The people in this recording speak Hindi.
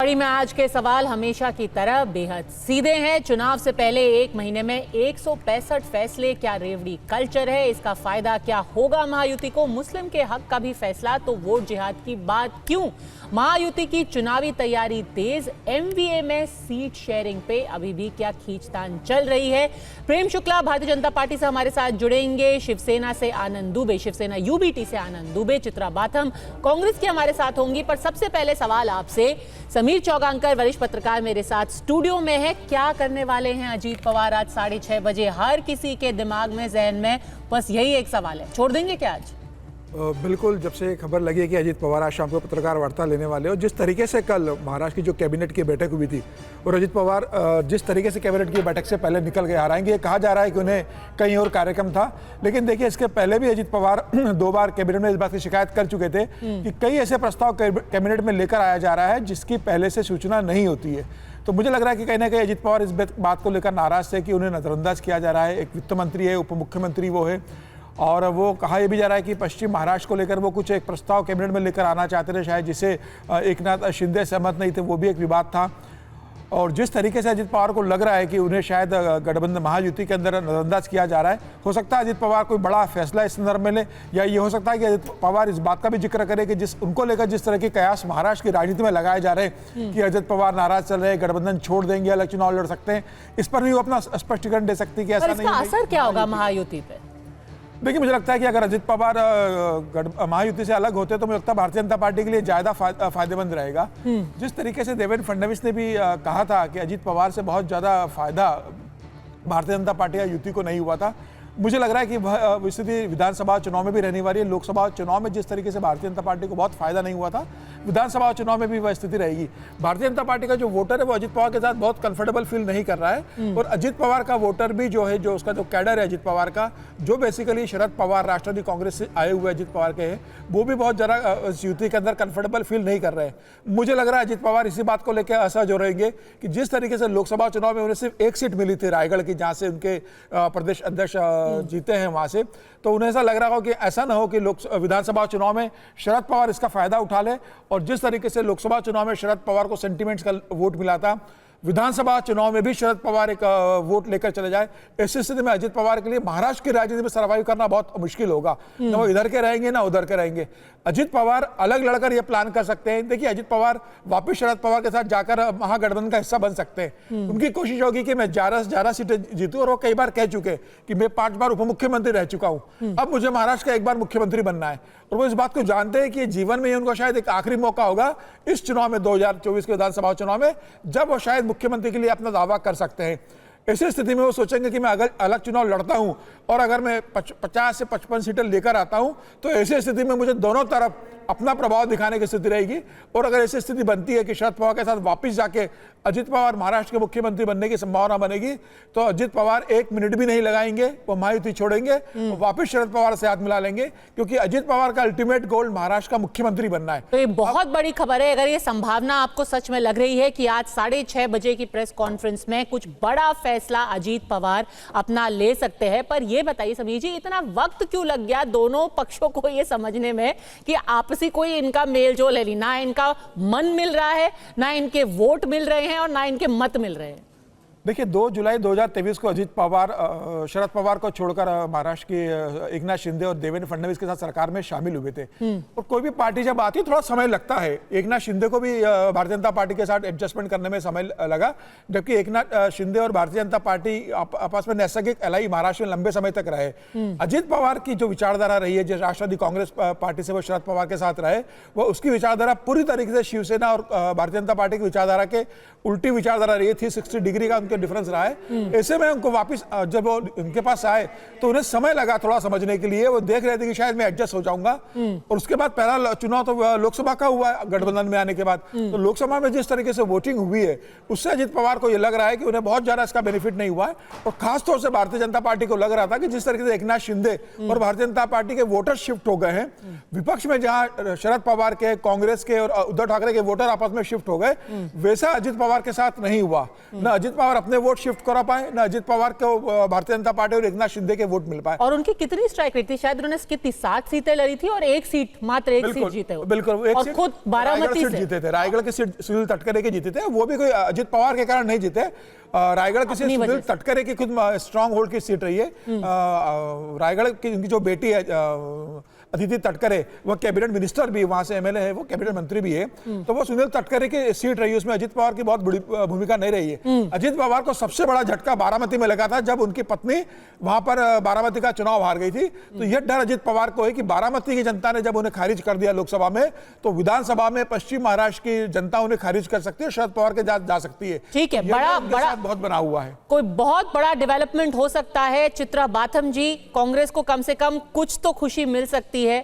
कड़ी में आज के सवाल हमेशा की तरह बेहद सीधे हैं। चुनाव से पहले एक महीने में 165 फैसले, क्या रेवड़ी कल्चर है? इसका फायदा क्या होगा महायुति को? मुस्लिम के हक का भी फैसला तो वोट जिहाद की बात क्यों? महायुति की चुनावी तैयारी तेज, एमवीए में सीट शेयरिंग पे अभी भी क्या खींचतान चल रही है? प्रेम शुक्ला भारतीय जनता पार्टी से हमारे साथ जुड़ेंगे, शिवसेना से आनंद दुबे, शिवसेना यूबीटी से आनंद दुबे, चित्रा बाथम कांग्रेस की हमारे साथ होंगी। पर सबसे पहले सवाल आपसे, समीर चौगांकर वरिष्ठ पत्रकार मेरे साथ स्टूडियो में है। क्या करने वाले हैं अजीत पवार आज 6:30 बजे? हर किसी के दिमाग में, जहन में बस यही एक सवाल है, छोड़ देंगे क्या आज? बिल्कुल, जब से खबर लगी है कि अजीत पवार आज शाम को पत्रकार वार्ता लेने वाले हो, जिस तरीके से कल महाराष्ट्र की जो कैबिनेट की बैठक हुई थी और अजीत पवार जिस तरीके से कैबिनेट की बैठक से पहले निकल गए, हालांकि ये कहा जा रहा है कि उन्हें कहीं और कार्यक्रम था, लेकिन देखिए इसके पहले भी अजीत पवार 2 बार कैबिनेट में इस बात की शिकायत कर चुके थे कि कई ऐसे प्रस्ताव कैबिनेट में लेकर आया जा रहा है जिसकी पहले से सूचना नहीं होती है। तो मुझे लग रहा है कि कहीं ना कहीं अजीत पवार इस बात को लेकर नाराज थे कि उन्हें नजरअंदाज किया जा रहा है। एक वित्त मंत्री है, उप मुख्यमंत्री वो है, और वो कहा यह भी जा रहा है कि पश्चिम महाराष्ट्र को लेकर वो कुछ एक प्रस्ताव कैबिनेट में लेकर आना चाहते थे, शायद जिसे एकनाथ शिंदे सहमत नहीं थे, वो भी एक विवाद था। और जिस तरीके से अजीत पवार को लग रहा है कि उन्हें शायद गठबंधन महायुति के अंदर नजरअंदाज किया जा रहा है, हो सकता है अजीत पवार कोई बड़ा फैसला इस संदर्भ में ले, या ये हो सकता है कि अजीत पवार इस बात का भी जिक्र करे कि उनको लेकर जिस तरह के कयास महाराष्ट्र की राजनीति में लगाए जा रहे हैं कि अजीत पवार नाराज चल रहे हैं, गठबंधन छोड़ देंगे, अलग चुनाव लड़ सकते हैं, इस पर भी वो अपना स्पष्टीकरण दे सकती है कि ऐसा नहीं है। असर क्या होगा महायुति पे? देखिए, मुझे लगता है कि अगर अजीत पवार महायुति से अलग होते तो मुझे लगता है भारतीय जनता पार्टी के लिए ज्यादा फायदेमंद रहेगा। जिस तरीके से देवेंद्र फडणवीस ने भी कहा था कि अजीत पवार से बहुत ज्यादा फायदा भारतीय जनता पार्टी या युति को नहीं हुआ था, मुझे लग रहा है कि वह स्थिति विधानसभा चुनाव में भी रहने वाली है। लोकसभा चुनाव में जिस तरीके से भारतीय जनता पार्टी को बहुत फायदा नहीं हुआ था, विधानसभा चुनाव में भी वह स्थिति रहेगी। भारतीय जनता पार्टी का जो वोटर है वो अजीत पवार के साथ बहुत कंफर्टेबल फील नहीं कर रहा है, और अजीत पवार का वोटर भी जो है, जो उसका जो कैडर है अजीत पवार का, जो बेसिकली शरद पवार राष्ट्रवादी कांग्रेस से आए हुए अजीत पवार के हैं, वो भी बहुत जरा इस युति के अंदर कंफर्टेबल फील नहीं कर रहे हैं। मुझे लग रहा है अजीत पवार इसी बात को लेकर असहज हो रहेंगे कि जिस तरीके से लोकसभा चुनाव में उन्हें सिर्फ एक सीट मिली थी रायगढ़ की, जहां से उनके प्रदेश अध्यक्ष जीते हैं वहां से, तो उन्हें ऐसा लग रहा हो कि ऐसा ना हो कि विधानसभा चुनाव में शरद पवार इसका फायदा उठा ले, और जिस तरीके से लोकसभा चुनाव में शरद पवार को सेंटीमेंट्स का वोट मिला था, विधानसभा चुनाव में भी शरद पवार एक वोट लेकर चले जाए। ऐसी स्थिति में अजीत पवार के लिए महाराष्ट्र की राजनीति में सर्वाइव करना बहुत मुश्किल होगा। ना वो इधर के रहेंगे ना उधर के रहेंगे। अजीत पवार अलग लड़कर ये प्लान कर सकते हैं। देखिए, अजीत पवार वापस शरद पवार के साथ जाकर महागठबंधन का हिस्सा बन सकते हैं। उनकी कोशिश होगी कि मैं 11 सीटें जीतूं, और वो कई बार कह चुके कि मैं 5 बार उप मुख्यमंत्री रह चुका हूं, अब मुझे महाराष्ट्र का एक बार मुख्यमंत्री बनना है। और वो इस बात को जानते हैं कि जीवन में उनको शायद एक आखिरी मौका होगा इस चुनाव में, 2024 के विधानसभा चुनाव में, जब वो शायद मुख्यमंत्री के लिए अपना दावा कर सकते हैं। ऐसी स्थिति में वो सोचेंगे कि मैं अगर अलग चुनाव लड़ता हूं और अगर मैं 50 से 55 सीटें लेकर आता हूं, तो ऐसी स्थिति में मुझे दोनों तरफ अपना प्रभाव दिखाने की स्थिति रहेगी। और अगर ऐसी स्थिति बनती है कि शरद पवार के साथ वापस जाके अजीत पवार महाराष्ट्र के मुख्यमंत्री बनने की संभावना बनेगी, तो अजीत पवार 1 मिनट भी नहीं लगाएंगे, वो महायुति छोड़ेंगे और वापस शरद पवार से हाथ मिला लेंगे, क्योंकि अजीत पवार का अल्टीमेट गोल महाराष्ट्र का मुख्यमंत्री बनना है। तो ये बहुत बड़ी खबर है। अगर ये संभावना आपको सच में लग रही है कि आज 6:30 बजे की प्रेस कॉन्फ्रेंस में कुछ बड़ा फैसला अजीत पवार अपना ले सकते हैं, पर ये बताइए समीर जी, इतना वक्त क्यों लग गया दोनों पक्षों को ये समझने में कि आपसी कोई इनका मेलजोल है? ना इनका मन मिल रहा है, ना इनके वोट मिल रहे हैं, और ना इनके मत मिल रहे हैं। देखिए, 2 जुलाई 2023 को अजीत पवार शरद पवार को छोड़कर महाराष्ट्र के एकनाथ शिंदे और देवेंद्र फडणवीस के साथ सरकार में शामिल हुए थे। और कोई भी पार्टी जब आती है थोड़ा समय लगता है। एकनाथ शिंदे को भी भारतीय जनता पार्टी के साथ एडजस्टमेंट करने में समय लगा, जबकि एकनाथ शिंदे और भारतीय जनता पार्टी आपस में नैसर्गिक एलाई महाराष्ट्र में लंबे समय तक रहे। अजीत पवार की जो विचारधारा रही है, जो राष्ट्रवादी कांग्रेस पार्टी से वो शरद पवार के साथ रहे, वो उसकी विचारधारा पूरी तरीके से शिवसेना और भारतीय जनता पार्टी की विचारधारा के उल्टी विचारधारा रही थी। 60 डिग्री का उनके डिफरेंस रहा है। ऐसे में उनको वापस जब वो उनके पास आए तो उन्हें समय लगा थोड़ा समझने के लिए। वो देख रहे थे कि शायद मैं एडजस्ट हो जाऊंगा। और उसके बाद पहला चुनाव तो लोकसभा का हुआ गठबंधन में आने के बाद। तो लोकसभा में जिस तरीके से वोटिंग हुई है, उससे अजीत पवार को यह लग रहा है कि उन्हें बहुत ज्यादा इसका बेनिफिट नहीं हुआ है। और खासतौर से भारतीय जनता पार्टी को लग रहा था कि जिस तरीके से एकनाथ शिंदे और भारतीय जनता पार्टी के वोटर शिफ्ट हो गए हैं, विपक्ष में जहां शरद पवार के, कांग्रेस के और उद्धव ठाकरे के वोटर आपस में शिफ्ट हो गए, वैसा अजीत पवार के साथ नहीं हुआ। ना अजीत पवार अपने वोट शिफ्ट करा पाए, न अजित पवार को भारतीय जनता पार्टी और एकनाथ शिंदे के वोट मिल पाए। और उनकी कितनी स्ट्राइक रेट थी? शायद उन्होंने कितनी 7 सीटें लड़ी थी और एक सीट, मात्र एक सीट जीते हो। बिल्कुल, एक और सीट खुद बारामती से जीते थे। रायगढ़ की सीट सुनील तटकरे के जीते थे, वो भी कोई अजित पवार के कारण नहीं जीते। रायगढ़ की सीट सुनील तटकरे की खुद स्ट्रांग होल्ड की सीट रही है। रायगढ़ की उनकी जो बेटी है अदिति तटकरे, वो कैबिनेट मिनिस्टर भी, वहां से एमएलए है, वो कैबिनेट मंत्री भी है, तो वो सुनील तटकरे की सीट रही है, उसमें अजित पवार की बहुत बड़ी भूमिका नहीं रही है। अजित पवार को सबसे बड़ा झटका बारामती में लगा था, जब उनकी पत्नी वहां पर बारामती का चुनाव हार गई थी। तो यह डर अजित पवार को है कि बारामती की जनता ने जब उन्हें खारिज कर दिया लोकसभा में, तो विधानसभा में पश्चिम महाराष्ट्र की जनता उन्हें खारिज कर सकती है, शरद पवार के जा सकती है। ठीक है, बड़ा बहुत बना हुआ है, कोई बहुत बड़ा डेवलपमेंट हो सकता है। चित्रा बाथम जी, कांग्रेस को कम से कम कुछ तो खुशी मिल सकती है